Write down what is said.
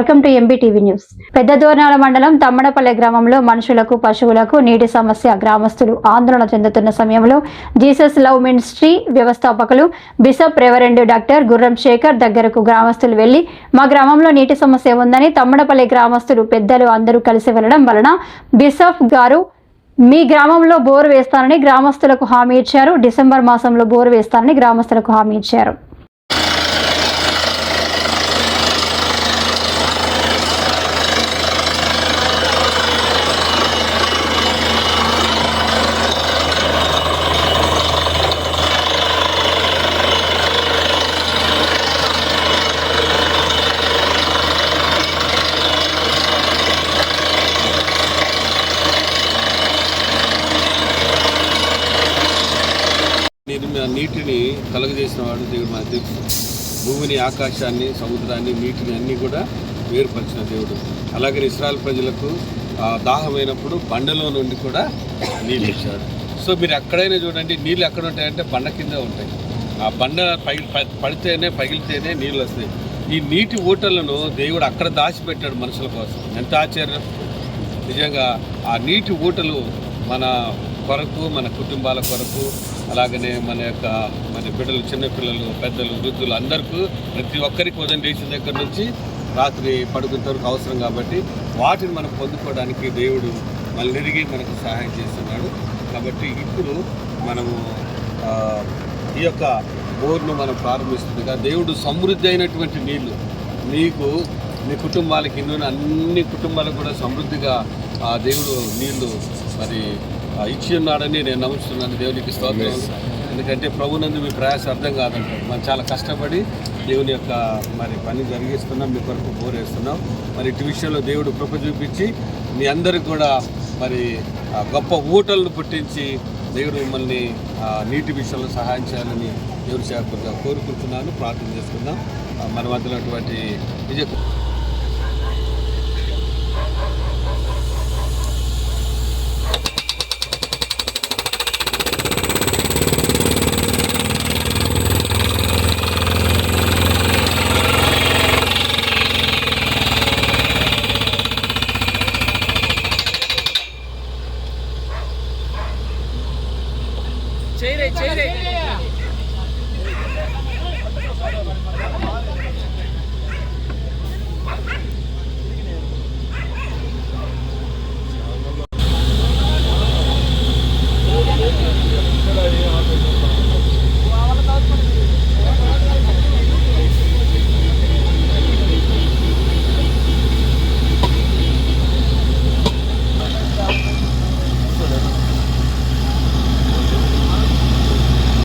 Welcome to MBTV news. పెద్ద దోర్నాల మండలం తమ్మడపల్లె గ్రామంలో మనుషులకు పశువులకు నీటి సమస్య గ్రామస్తులు ఆందోళన చెందుతున్న సమయంలో జీసస్ లవ్ మినిస్ట్రీ వ్యవస్థాపకులు బిషప్ రెవరెండ్ డాక్టర్ గుర్రం శేఖర్ దగ్గరకు గ్రామస్తులు వెళ్లి మా గ్రామంలో నీటి సమస్య ఉందని తమ్మడపల్లె గ్రామస్తులు పెద్దలు అందరూ కలిసి వెళ్లడం వలన బిషప్ గారు మీ గ్రామంలో బోరు వేస్తానని గ్రామస్తులకు హామీ ఇచ్చారు. డిసెంబర్ మాసంలో బోరు వేస్తానని గ్రామస్తులకు హామీ ఇచ్చారు. నీటిని కలుగజేసిన వాడు దేవుడు మనకు తెలుసు. భూమిని, ఆకాశాన్ని, సముద్రాన్ని, నీటిని అన్నీ కూడా వేరుపరిచిన దేవుడు. అలాగే ఇశ్రాయేలు ప్రజలకు దాహమైనప్పుడు బండలో నుండి కూడా నీళ్ళు ఇచ్చాడు. సో మీరు ఎక్కడైనా చూడండి, నీళ్ళు ఎక్కడ ఉంటాయంటే బండ కింద ఉంటాయి. ఆ బండ పగిలితేనే నీళ్ళు వస్తాయి. ఈ నీటి ఊటలను దేవుడు అక్కడ దాచిపెట్టాడు మనుషుల కోసం. ఎంత ఆశ్చర్యం నిజంగా. ఆ నీటి ఊటలు మన కొరకు, మన కుటుంబాల కొరకు, అలాగనే మన బిడ్డలు, చిన్నపిల్లలు, పెద్దలు, వృద్ధులు అందరికీ, ప్రతి ఒక్కరికి ఉదయం లేచిన దగ్గర నుంచి రాత్రి పడుకునే వరకు అవసరం. కాబట్టి వాటిని మనం పొందుకోవడానికి దేవుడు మళ్ళీ తిరిగి మనకు సహాయం చేస్తున్నాడు. కాబట్టి ఇప్పుడు మనము ఈ యొక్క బోర్ను మనం ప్రారంభిస్తుందిగా దేవుడు సమృద్ధి అయినటువంటి నీళ్లు నీకు, మీ కుటుంబాలకి, ఇన్ను అన్ని కుటుంబాలకు కూడా సమృద్ధిగా ఆ దేవుడు నీళ్లు మరి ఇచ్చి ఉన్నాడని నేను నమ్ముతున్నాను. దేవునికి స్తోత్రం. ఎందుకంటే ప్రభునందు మీ ప్రయాస అర్థం కాదంటాడు. మనం చాలా కష్టపడి దేవుని యొక్క మరి పని జరిగిస్తున్నాం, మీ కొరకు బోరేస్తున్నాం. మరి ఇటు విషయంలో దేవుడు కృప చూపించి మీ అందరికి కూడా మరి గొప్ప ఊటలను పుట్టించి దేవుడు మిమ్మల్ని నీటి విషయంలో సహాయం చేయాలని దేవుడి సేవకులుగా కోరుకుంటున్నాను. ప్రార్థన చేసుకుందాం. మన మధ్యలో అటువంటి విజయ Chere